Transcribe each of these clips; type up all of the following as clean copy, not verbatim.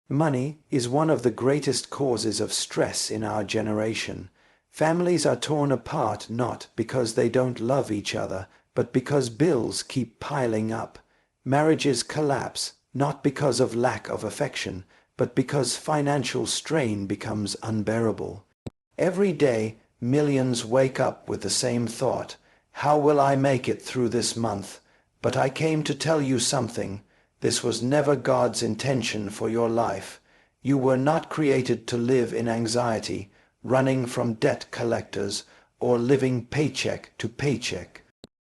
Money is one of the greatest causes of stress in our generation. Families are torn apart not because they don't love each other, but because bills keep piling up. Marriages collapse not because of lack of affection, but because financial strain becomes unbearable. Every day, millions wake up with the same thought: how will I make it through this month? But I came to tell you something. This was never God's intention for your life. You were not created to live in anxiety, running from debt collectors, or living paycheck to paycheck.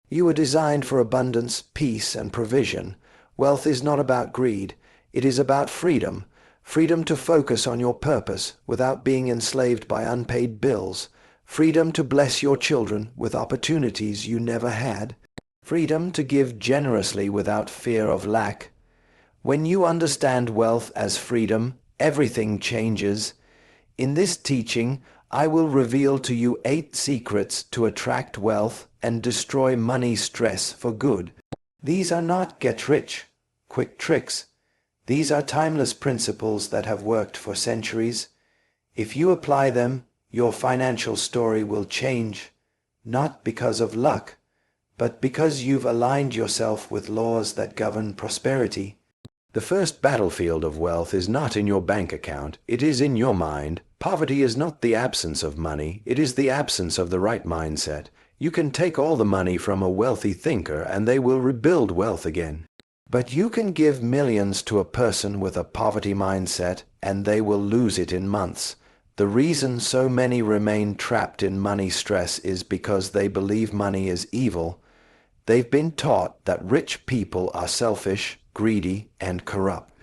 You were designed for abundance, peace, and provision. Wealth is not about greed. It is about freedom. Freedom to focus on your purpose without being enslaved by unpaid bills. Freedom to bless your children with opportunities you never had. Freedom to give generously without fear of lack. When you understand wealth as freedom, everything changes. In this teaching, I will reveal to you 8 secrets to attract wealth and destroy money stress for good. These are not get-rich, quick tricks. These are timeless principles that have worked for centuries. If you apply them, your financial story will change, not because of luck, but because you've aligned yourself with laws that govern prosperity. The first battlefield of wealth is not in your bank account, it is in your mind. Poverty is not the absence of money, it is the absence of the right mindset. You can take all the money from a wealthy thinker and they will rebuild wealth again. But you can give millions to a person with a poverty mindset and they will lose it in months. The reason so many remain trapped in money stress is because they believe money is evil. They've been taught that rich people are selfish, greedy, and corrupt.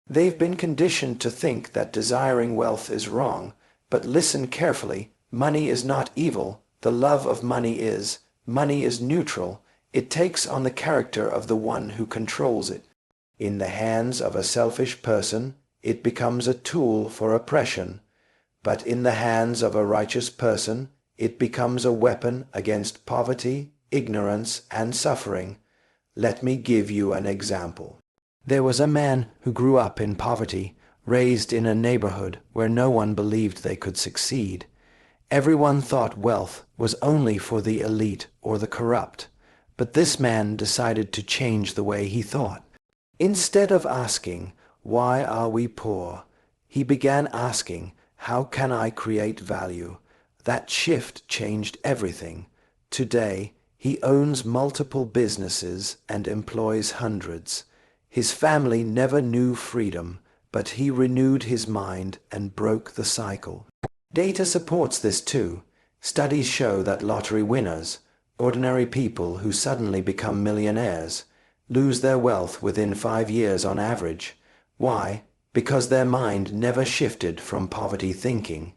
They've been conditioned to think that desiring wealth is wrong. But listen carefully, money is not evil. The love of money is. Money is neutral. It takes on the character of the one who controls it. In the hands of a selfish person, it becomes a tool for oppression. But in the hands of a righteous person, it becomes a weapon against poverty, ignorance, and suffering. Let me give you an example. There was a man who grew up in poverty, raised in a neighborhood where no one believed they could succeed. Everyone thought wealth was only for the elite or the corrupt. But this man decided to change the way he thought. Instead of asking, "Why are we poor?" he began asking, "How can I create value?" That shift changed everything. Today, he owns multiple businesses and employs hundreds. His family never knew freedom, but he renewed his mind and broke the cycle. Data supports this too. Studies show that lottery winners, ordinary people who suddenly become millionaires, lose their wealth within 5 years on average. Why? Because their mind never shifted from poverty thinking.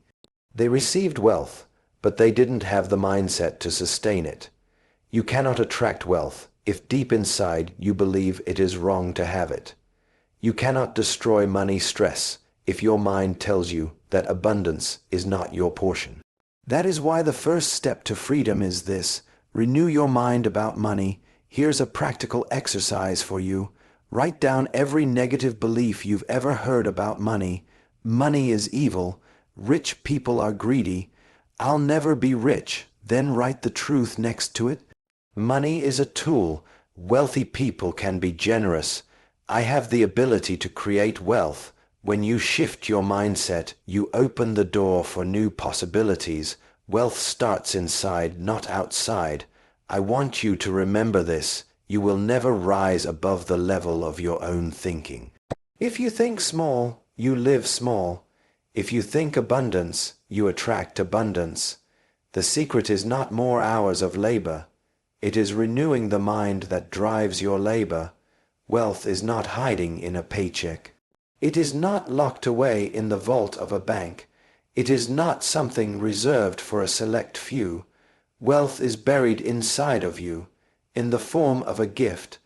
They received wealth, but they didn't have the mindset to sustain it. You cannot attract wealth if deep inside you believe it is wrong to have it. You cannot destroy money stress if your mind tells you that abundance is not your portion. That is why the first step to freedom is this: renew your mind about money. Here's a practical exercise for you. Write down every negative belief you've ever heard about money. Money is evil. Rich people are greedy. I'll never be rich. Then write the truth next to it. Money is a tool. Wealthy people can be generous. I have the ability to create wealth. When you shift your mindset, you open the door for new possibilities. Wealth starts inside, not outside. I want you to remember this. You will never rise above the level of your own thinking. If you think small, you live small. If you think abundance, you attract abundance. The secret is not more hours of labor. It is renewing the mind that drives your labor. Wealth is not hiding in a paycheck. It is not locked away in the vault of a bank. It is not something reserved for a select few. Wealth is buried inside of you, in the form of a gift.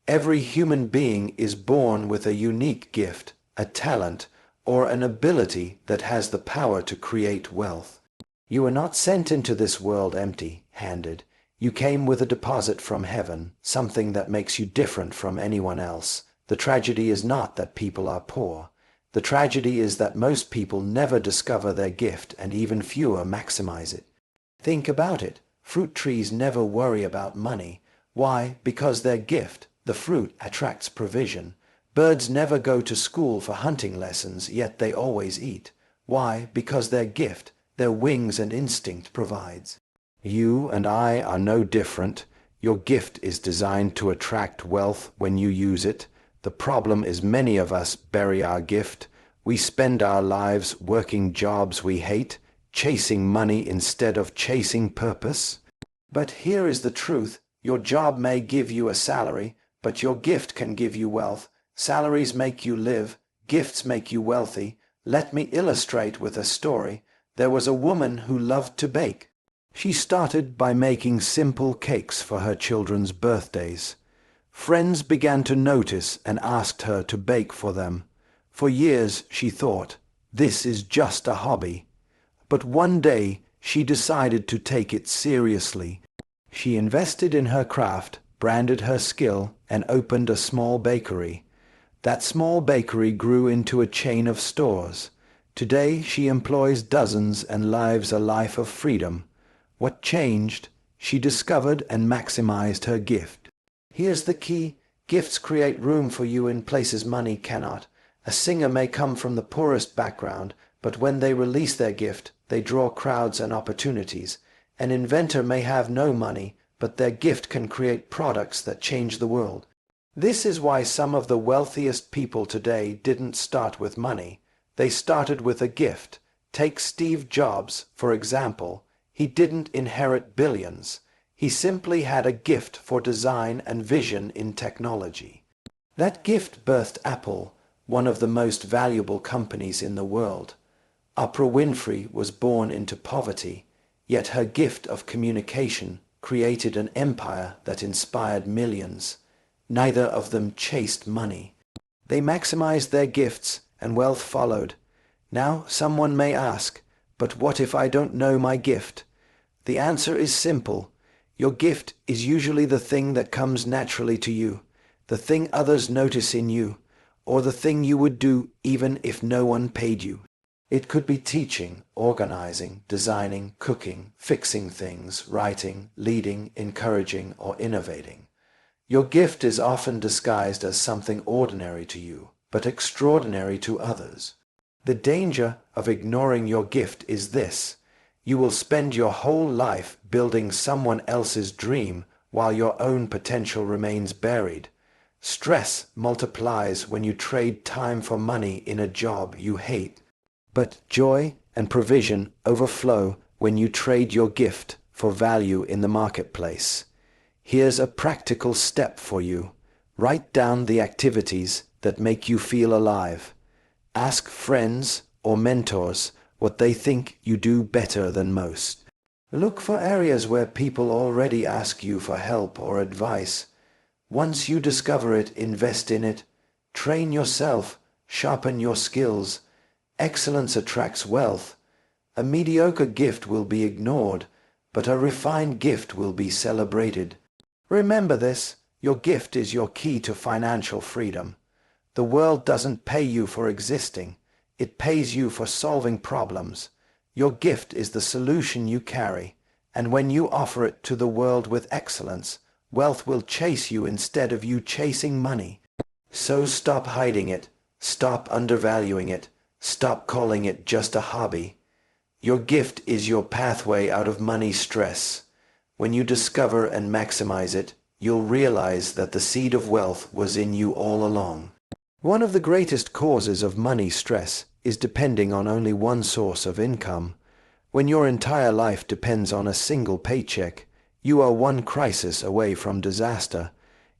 Every human being is born with a unique gift, a talent, or an ability that has the power to create wealth. You are not sent into this world empty-handed. You came with a deposit from heaven, something that makes you different from anyone else. The tragedy is not that people are poor. The tragedy is that most people never discover their gift and even fewer maximize it. Think about it. Fruit trees never worry about money. Why? Because their gift, the fruit, attracts provision. Birds never go to school for hunting lessons, yet they always eat. Why? Because their gift, their wings and instinct provides. You and I are no different. Your gift is designed to attract wealth when you use it. The problem is many of us bury our gift. We spend our lives working jobs we hate, chasing money instead of chasing purpose. But here is the truth. Your job may give you a salary, but your gift can give you wealth. Salaries make you live. Gifts make you wealthy. Let me illustrate with a story. There was a woman who loved to bake. She started by making simple cakes for her children's birthdays. Friends began to notice and asked her to bake for them. For years she thought, this is just a hobby. But one day she decided to take it seriously. She invested in her craft, branded her skill, and opened a small bakery. That small bakery grew into a chain of stores. Today she employs dozens and lives a life of freedom. What changed? She discovered and maximized her gift. Here's the key. Gifts create room for you in places money cannot. A singer may come from the poorest background, but when they release their gift, they draw crowds and opportunities. An inventor may have no money, but their gift can create products that change the world. This is why some of the wealthiest people today didn't start with money. They started with a gift. Take Steve Jobs, for example. He didn't inherit billions. He simply had a gift for design and vision in technology. That gift birthed Apple, one of the most valuable companies in the world. Oprah Winfrey was born into poverty, yet her gift of communication created an empire that inspired millions. Neither of them chased money. They maximized their gifts, and wealth followed. Now someone may ask, but what if I don't know my gift? The answer is simple. Your gift is usually the thing that comes naturally to you, the thing others notice in you, or the thing you would do even if no one paid you. It could be teaching, organizing, designing, cooking, fixing things, writing, leading, encouraging, or innovating. Your gift is often disguised as something ordinary to you, but extraordinary to others. The danger of ignoring your gift is this. You will spend your whole life building someone else's dream while your own potential remains buried. Stress multiplies when you trade time for money in a job you hate. But joy and provision overflow when you trade your gift for value in the marketplace. Here's a practical step for you. Write down the activities that make you feel alive. Ask friends or mentors what they think you do better than most. Look for areas where people already ask you for help or advice. Once you discover it, invest in it. Train yourself, sharpen your skills. Excellence attracts wealth. A mediocre gift will be ignored, but a refined gift will be celebrated. Remember this, your gift is your key to financial freedom. The world doesn't pay you for existing. It pays you for solving problems. Your gift is the solution you carry, and when you offer it to the world with excellence, wealth will chase you instead of you chasing money. So stop hiding it. Stop undervaluing it. Stop calling it just a hobby. Your gift is your pathway out of money stress. When you discover and maximize it, you'll realize that the seed of wealth was in you all along. One of the greatest causes of money stress is depending on only one source of income. When your entire life depends on a single paycheck, you are one crisis away from disaster.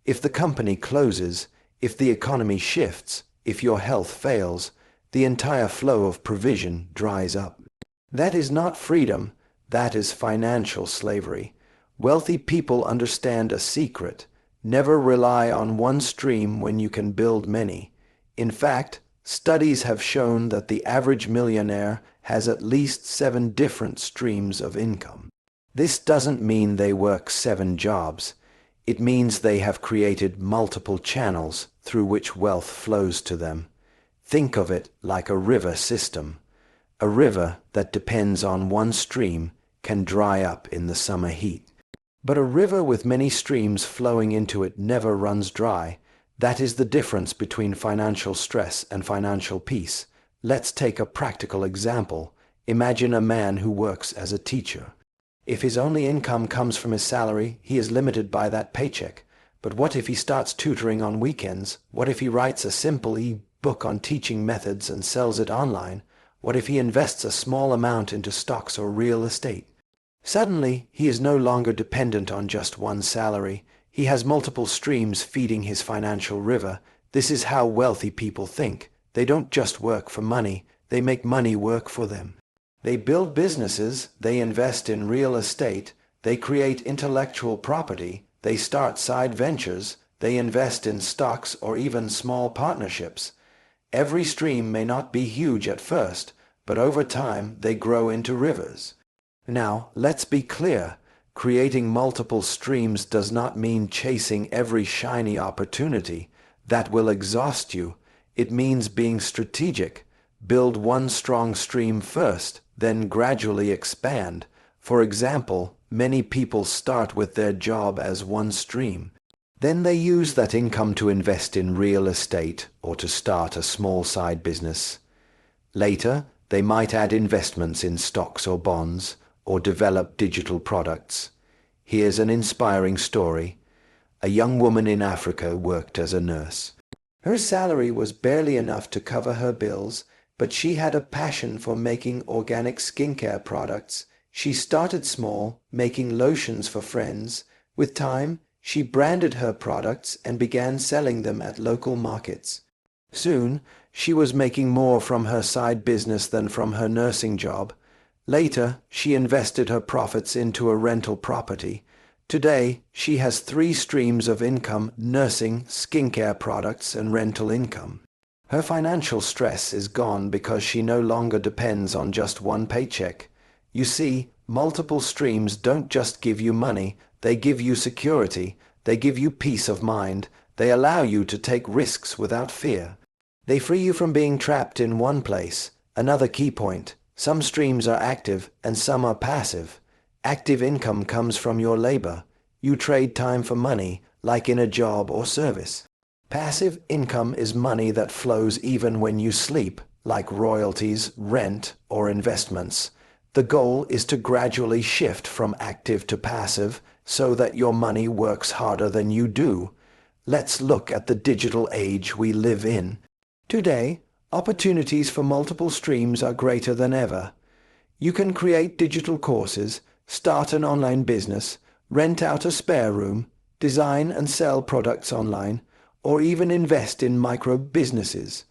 If the company closes, if the economy shifts, if your health fails, the entire flow of provision dries up. That is not freedom, that is financial slavery. Wealthy people understand a secret. Never rely on one stream when you can build many. In fact, studies have shown that the average millionaire has at least 7 different streams of income. This doesn't mean they work 7 jobs. It means they have created multiple channels through which wealth flows to them. Think of it like a river system. A river that depends on one stream can dry up in the summer heat. But a river with many streams flowing into it never runs dry. That is the difference between financial stress and financial peace. Let's take a practical example. Imagine a man who works as a teacher. If his only income comes from his salary, he is limited by that paycheck. But what if he starts tutoring on weekends? What if he writes a simple e-book on teaching methods and sells it online? What if he invests a small amount into stocks or real estate? Suddenly, he is no longer dependent on just one salary. He has multiple streams feeding his financial river. This is how wealthy people think. They don't just work for money, they make money work for them. They build businesses, they invest in real estate, they create intellectual property, they start side ventures, they invest in stocks or even small partnerships. Every stream may not be huge at first, but over time they grow into rivers. Now, let's be clear. Creating multiple streams does not mean chasing every shiny opportunity. That will exhaust you. It means being strategic. Build one strong stream first, then gradually expand. For example, many people start with their job as one stream. Then they use that income to invest in real estate or to start a small side business. Later, they might add investments in stocks or bonds or develop digital products. Here's an inspiring story. A young woman in Africa worked as a nurse. Her salary was barely enough to cover her bills, but she had a passion for making organic skincare products. She started small, making lotions for friends. With time, she branded her products and began selling them at local markets. Soon, she was making more from her side business than from her nursing job. Later, she invested her profits into a rental property. Today, she has 3 streams of income: nursing, skincare products, and rental income. Her financial stress is gone because she no longer depends on just one paycheck. You see, multiple streams don't just give you money, they give you security, they give you peace of mind, they allow you to take risks without fear. They free you from being trapped in one place. Another key point: some streams are active and some are passive. Active income comes from your labor. You trade time for money, like in a job or service. Passive income is money that flows even when you sleep, like royalties, rent, or investments. The goal is to gradually shift from active to passive so that your money works harder than you do. Let's look at the digital age we live in. Today, opportunities for multiple streams are greater than ever. You can create digital courses, start an online business, rent out a spare room, design and sell products online, or even invest in micro-businesses.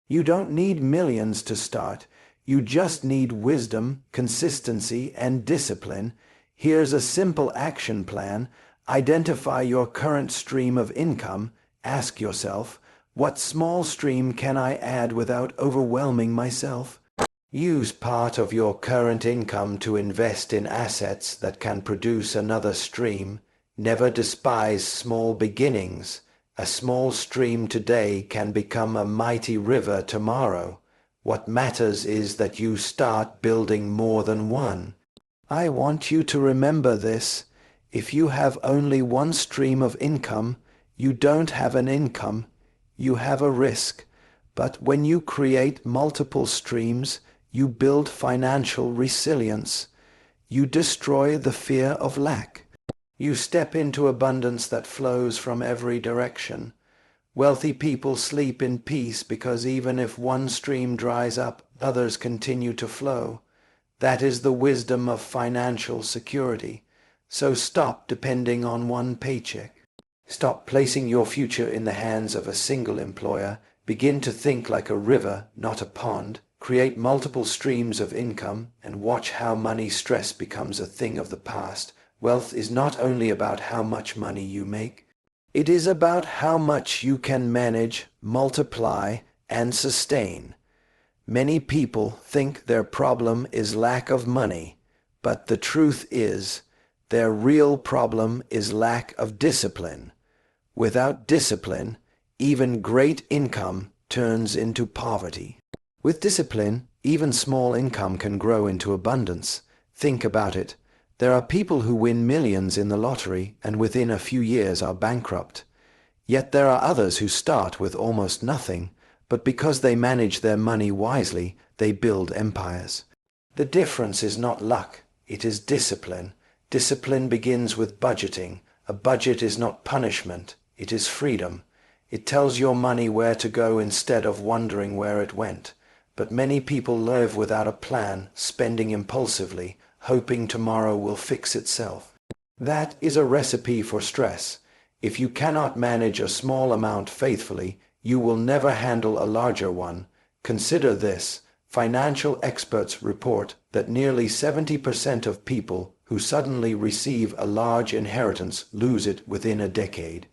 You don't need millions to start. You just need wisdom, consistency, and discipline. Here's a simple action plan. Identify your current stream of income. Ask yourself, what small stream can I add without overwhelming myself? Use part of your current income to invest in assets that can produce another stream. Never despise small beginnings. A small stream today can become a mighty river tomorrow. What matters is that you start building more than one. I want you to remember this. If you have only one stream of income, you don't have an income. You have a risk. But when you create multiple streams, you build financial resilience. You destroy the fear of lack. You step into abundance that flows from every direction. Wealthy people sleep in peace because even if one stream dries up, others continue to flow. That is the wisdom of financial security. So stop depending on one paycheck. Stop placing your future in the hands of a single employer. Begin to think like a river, not a pond. Create multiple streams of income and watch how money stress becomes a thing of the past. Wealth is not only about how much money you make. It is about how much you can manage, multiply, and sustain. Many people think their problem is lack of money, but the truth is, their real problem is lack of discipline. Without discipline, even great income turns into poverty. With discipline, even small income can grow into abundance. Think about it. There are people who win millions in the lottery and within a few years are bankrupt. Yet there are others who start with almost nothing, but because they manage their money wisely, they build empires. The difference is not luck, it is discipline. Discipline begins with budgeting. A budget is not punishment, it is freedom. It tells your money where to go instead of wondering where it went. But many people live without a plan, spending impulsively, hoping tomorrow will fix itself. That is a recipe for stress. If you cannot manage a small amount faithfully, you will never handle a larger one. Consider this. Financial experts report that nearly 70% of people who suddenly receive a large inheritance lose it within a decade.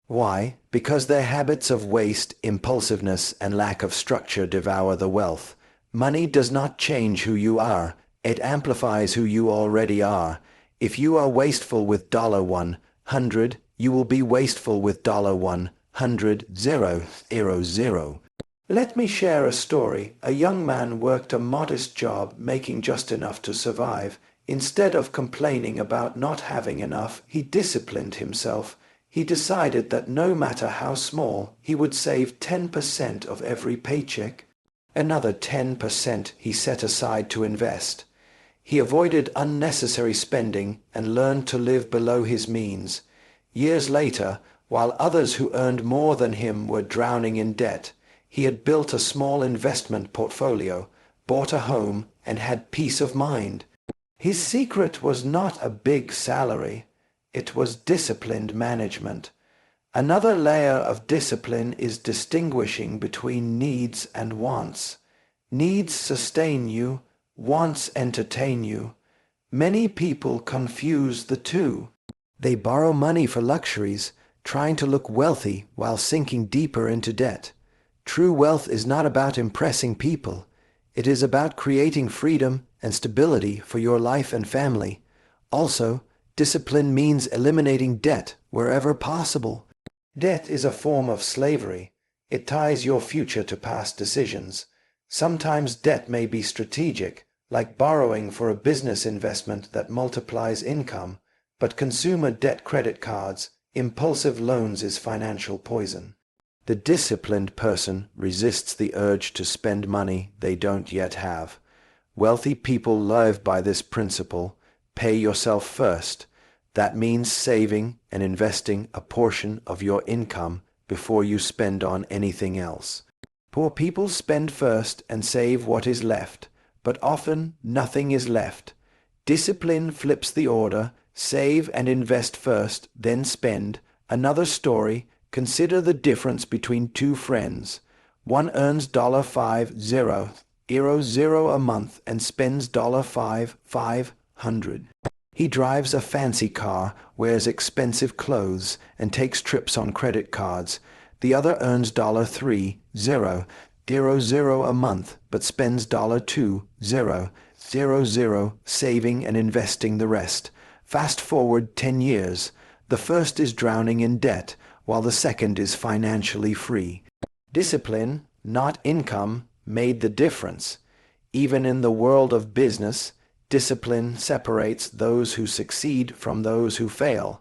Why? Because their habits of waste, impulsiveness, and lack of structure devour the wealth. Money does not change who you are. It amplifies who you already are. If you are wasteful with $100, you will be wasteful with $100,000. Let me share a story. A young man worked a modest job, making just enough to survive. Instead of complaining about not having enough, he disciplined himself. He decided that no matter how small, he would save 10% of every paycheck. Another 10% he set aside to invest. He avoided unnecessary spending and learned to live below his means. Years later, while others who earned more than him were drowning in debt, he had built a small investment portfolio, bought a home, and had peace of mind. His secret was not a big salary. It was disciplined management. Another layer of discipline is distinguishing between needs and wants. Needs sustain you, wants entertain you. Many people confuse the two. They borrow money for luxuries, trying to look wealthy while sinking deeper into debt. True wealth is not about impressing people. It is about creating freedom and stability for your life and family. Also, discipline means eliminating debt wherever possible. Debt is a form of slavery. It ties your future to past decisions. Sometimes debt may be strategic, like borrowing for a business investment that multiplies income, but consumer debt, credit cards, impulsive loans is financial poison. The disciplined person resists the urge to spend money they don't yet have. Wealthy people live by this principle: pay yourself first. That means saving and investing a portion of your income before you spend on anything else. Poor people spend first and save what is left, but often nothing is left. Discipline flips the order: save and invest first, then spend. Another story: consider the difference between two friends. One earns $500 a month and spends $500. He drives a fancy car, wears expensive clothes, and takes trips on credit cards. The other earns $300 a month, but spends $200, saving and investing the rest. Fast forward 10 years. The first is drowning in debt, while the second is financially free. Discipline, not income, made the difference. Even in the world of business, discipline separates those who succeed from those who fail.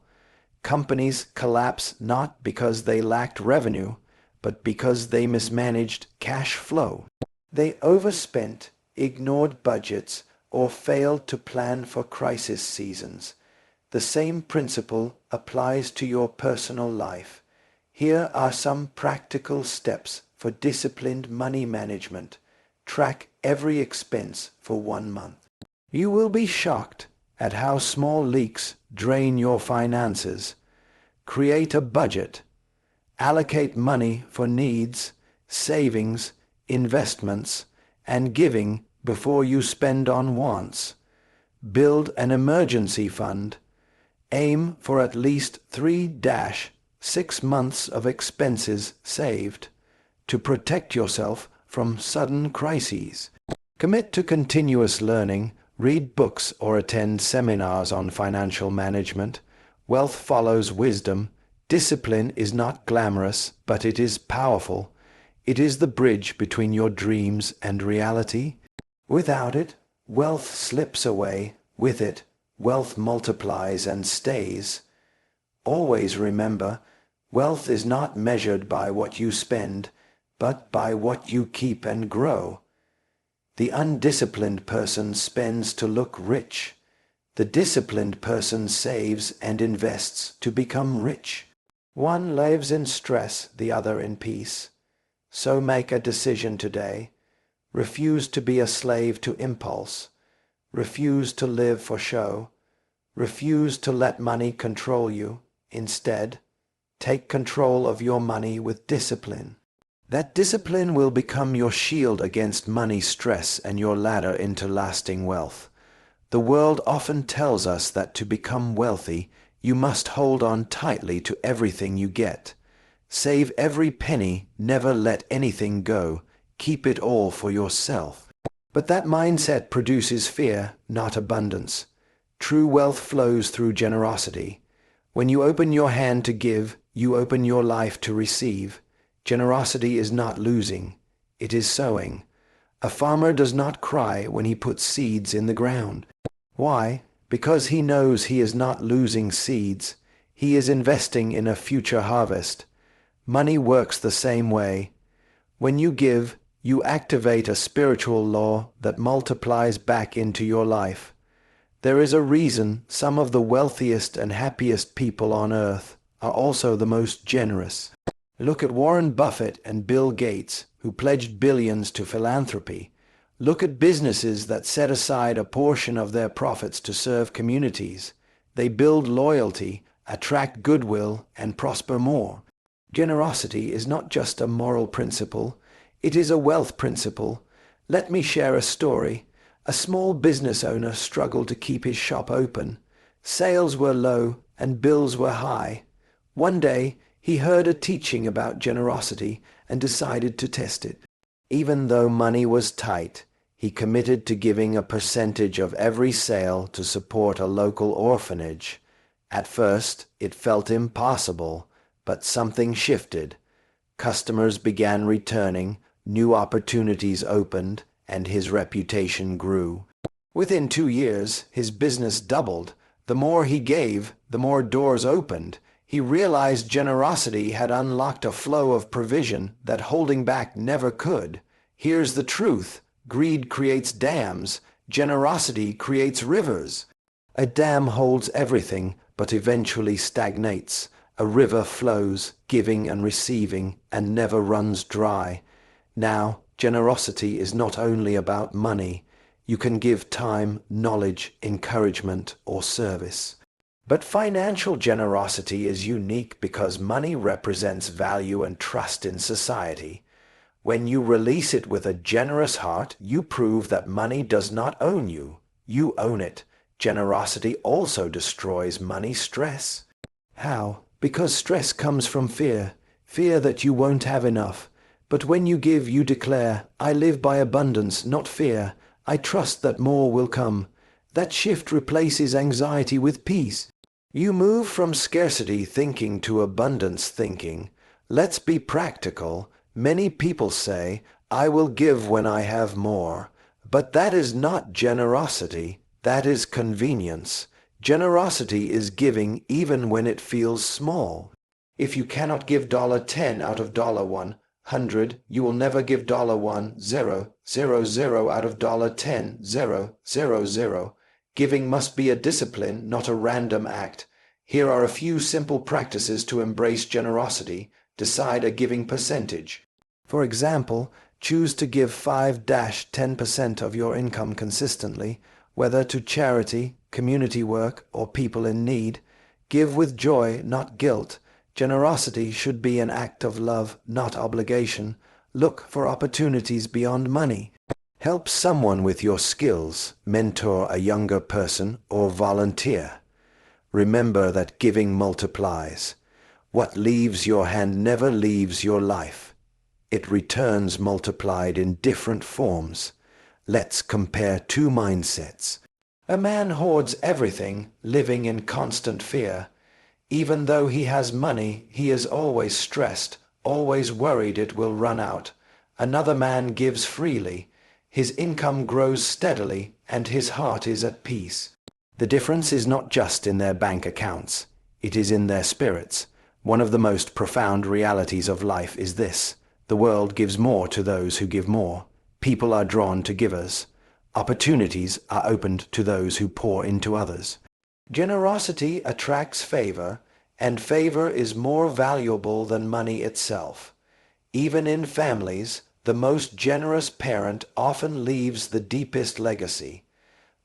Companies collapse not because they lacked revenue, but because they mismanaged cash flow. They overspent, ignored budgets, or failed to plan for crisis seasons. The same principle applies to your personal life. Here are some practical steps for disciplined money management. Track every expense for 1 month. You will be shocked at how small leaks drain your finances. Create a budget. Allocate money for needs, savings, investments, and giving before you spend on wants. Build an emergency fund. Aim for at least 3-6 months of expenses saved to protect yourself from sudden crises. Commit to continuous learning. Read books or attend seminars on financial management. Wealth follows wisdom. Discipline is not glamorous, but it is powerful. It is the bridge between your dreams and reality. Without it, wealth slips away. With it, wealth multiplies and stays. Always remember, wealth is not measured by what you spend, but by what you keep and grow. The undisciplined person spends to look rich. The disciplined person saves and invests to become rich. One lives in stress, the other in peace. So make a decision today. Refuse to be a slave to impulse. Refuse to live for show. Refuse to let money control you. Instead, take control of your money with discipline. That discipline will become your shield against money stress and your ladder into lasting wealth. The world often tells us that to become wealthy, you must hold on tightly to everything you get. Save every penny, never let anything go. Keep it all for yourself. But that mindset produces fear, not abundance. True wealth flows through generosity. When you open your hand to give, you open your life to receive. Generosity is not losing, it is sowing. A farmer does not cry when he puts seeds in the ground. Why? Because he knows he is not losing seeds. He is investing in a future harvest. Money works the same way. When you give, you activate a spiritual law that multiplies back into your life. There is a reason some of the wealthiest and happiest people on earth are also the most generous. Look at Warren Buffett and Bill Gates, who pledged billions to philanthropy. Look at businesses that set aside a portion of their profits to serve communities. They build loyalty, attract goodwill, and prosper more. Generosity is not just a moral principle, it is a wealth principle. Let me share a story. A small business owner struggled to keep his shop open. Sales were low and bills were high. One day, he heard a teaching about generosity and decided to test it. Even though money was tight, he committed to giving a percentage of every sale to support a local orphanage. At first, it felt impossible, but something shifted. Customers began returning, new opportunities opened, and his reputation grew. Within 2 years, his business doubled. The more he gave, the more doors opened. He realized generosity had unlocked a flow of provision that holding back never could. Here's the truth. Greed creates dams. Generosity creates rivers. A dam holds everything, but eventually stagnates. A river flows, giving and receiving, and never runs dry. Now, generosity is not only about money. You can give time, knowledge, encouragement, or service. But financial generosity is unique because money represents value and trust in society. When you release it with a generous heart, you prove that money does not own you. You own it. Generosity also destroys money stress. How? Because stress comes from fear. Fear that you won't have enough. But when you give, you declare, I live by abundance, not fear. I trust that more will come. That shift replaces anxiety with peace. You move from scarcity thinking to abundance thinking. Let's be practical. Many people say, I will give when I have more. But that is not generosity. That is convenience. Generosity is giving even when it feels small. If you cannot give $10 out of $100, you will never give $1,000 out of $10,000. Giving must be a discipline, not a random act. Here are a few simple practices to embrace generosity. Decide a giving percentage. For example, choose to give 5-10% of your income consistently, whether to charity, community work, or people in need. Give with joy, not guilt. Generosity should be an act of love, not obligation. Look for opportunities beyond money. Help someone with your skills, mentor a younger person, or volunteer. Remember that giving multiplies. What leaves your hand never leaves your life. It returns multiplied in different forms. Let's compare two mindsets. A man hoards everything, living in constant fear. Even though he has money, he is always stressed, always worried it will run out. Another man gives freely. His income grows steadily, and his heart is at peace. The difference is not just in their bank accounts. It is in their spirits. One of the most profound realities of life is this: the world gives more to those who give more. People are drawn to givers. Opportunities are opened to those who pour into others. Generosity attracts favor, and favor is more valuable than money itself. Even in families, the most generous parent often leaves the deepest legacy.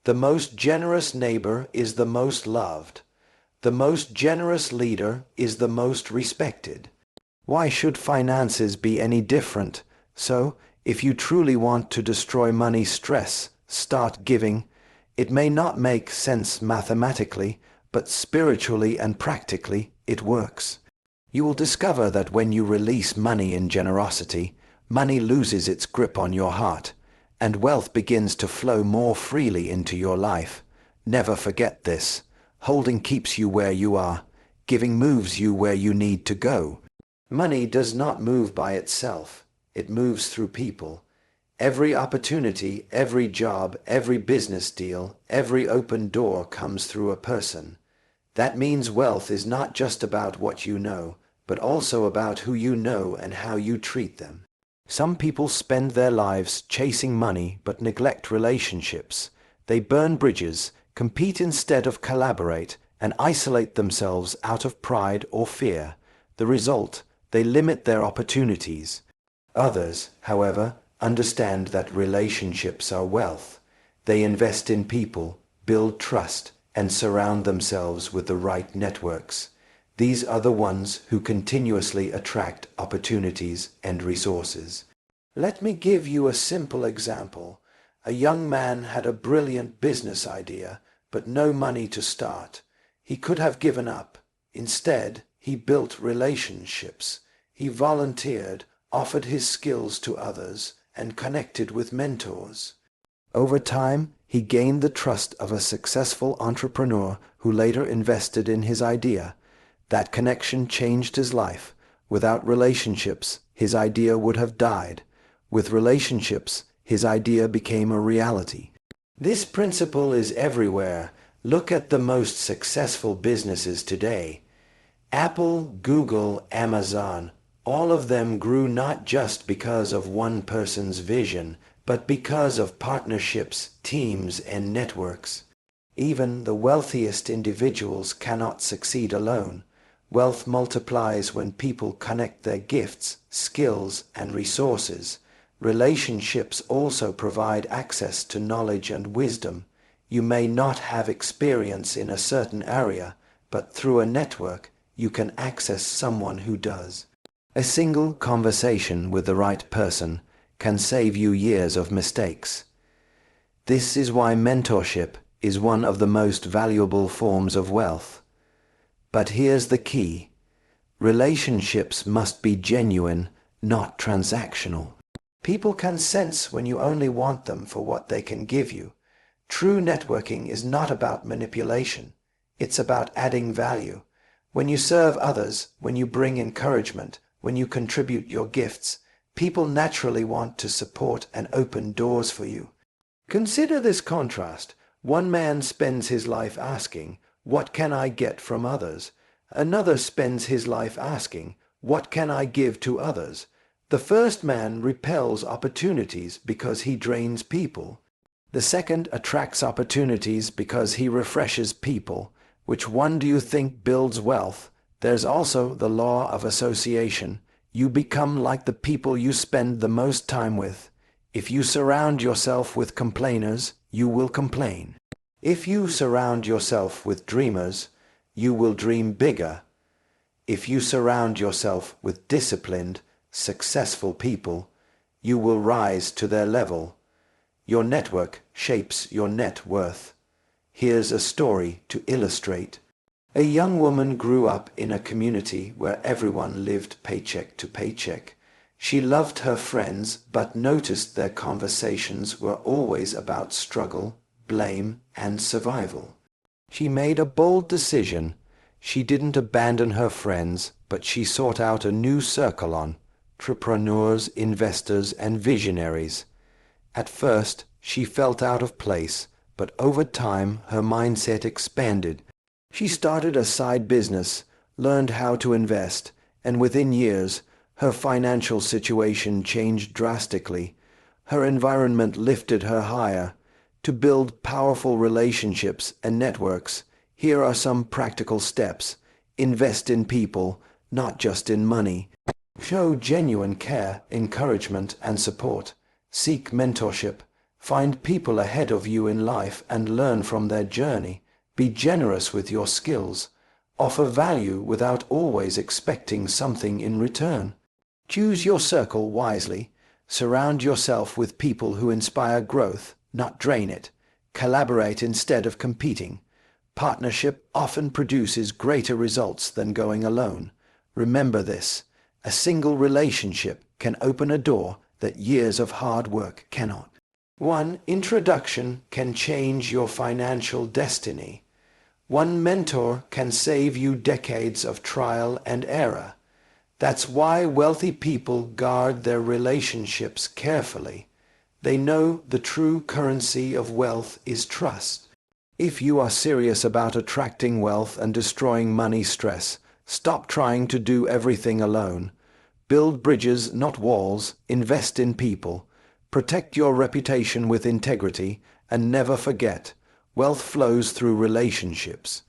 The most generous neighbor is the most loved. The most generous leader is the most respected. Why should finances be any different? So, if you truly want to destroy money stress, start giving. It may not make sense mathematically, but spiritually and practically it works. You will discover that when you release money in generosity, money loses its grip on your heart, and wealth begins to flow more freely into your life. Never forget this. Holding keeps you where you are. Giving moves you where you need to go. Money does not move by itself. It moves through people. Every opportunity, every job, every business deal, every open door comes through a person. That means wealth is not just about what you know, but also about who you know and how you treat them. Some people spend their lives chasing money but neglect relationships. They burn bridges, compete instead of collaborate, and isolate themselves out of pride or fear. The result: they limit their opportunities. Others, however, understand that relationships are wealth. They invest in people, build trust, and surround themselves with the right networks. These are the ones who continuously attract opportunities and resources. Let me give you a simple example. A young man had a brilliant business idea, but no money to start. He could have given up. Instead, he built relationships. He volunteered, offered his skills to others, and connected with mentors. Over time, he gained the trust of a successful entrepreneur who later invested in his idea. That connection changed his life. Without relationships, his idea would have died. With relationships, his idea became a reality. This principle is everywhere. Look at the most successful businesses today. Apple, Google, Amazon, all of them grew not just because of one person's vision, but because of partnerships, teams, and networks. Even the wealthiest individuals cannot succeed alone. Wealth multiplies when people connect their gifts, skills, and resources. Relationships also provide access to knowledge and wisdom. You may not have experience in a certain area, but through a network, you can access someone who does. A single conversation with the right person can save you years of mistakes. This is why mentorship is one of the most valuable forms of wealth. But here's the key. Relationships must be genuine, not transactional. People can sense when you only want them for what they can give you. True networking is not about manipulation. It's about adding value. When you serve others, when you bring encouragement, when you contribute your gifts, people naturally want to support and open doors for you. Consider this contrast. One man spends his life asking, "What can I get from others?" Another spends his life asking, "What can I give to others?" The first man repels opportunities because he drains people. The second attracts opportunities because he refreshes people. Which one do you think builds wealth? There's also the law of association. You become like the people you spend the most time with. If you surround yourself with complainers, you will complain. If you surround yourself with dreamers, you will dream bigger. If you surround yourself with disciplined, successful people, you will rise to their level. Your network shapes your net worth. Here's a story to illustrate. A young woman grew up in a community where everyone lived paycheck to paycheck. She loved her friends, but noticed their conversations were always about struggle, blame, and survival. She made a bold decision. She didn't abandon her friends, but she sought out a new circle on entrepreneurs, investors, and visionaries. At first, she felt out of place, but over time her mindset expanded. She started a side business, learned how to invest, and within years, her financial situation changed drastically. Her environment lifted her higher. To build powerful relationships and networks, here are some practical steps. Invest in people, not just in money. Show genuine care, encouragement, and support. Seek mentorship. Find people ahead of you in life and learn from their journey. Be generous with your skills. Offer value without always expecting something in return. Choose your circle wisely. Surround yourself with people who inspire growth, not drain it. Collaborate instead of competing. Partnership often produces greater results than going alone. Remember this. A single relationship can open a door that years of hard work cannot. One introduction can change your financial destiny. One mentor can save you decades of trial and error. That's why wealthy people guard their relationships carefully. They know the true currency of wealth is trust. If you are serious about attracting wealth and destroying money stress, stop trying to do everything alone. Build bridges, not walls. Invest in people. Protect your reputation with integrity, and never forget, wealth flows through relationships.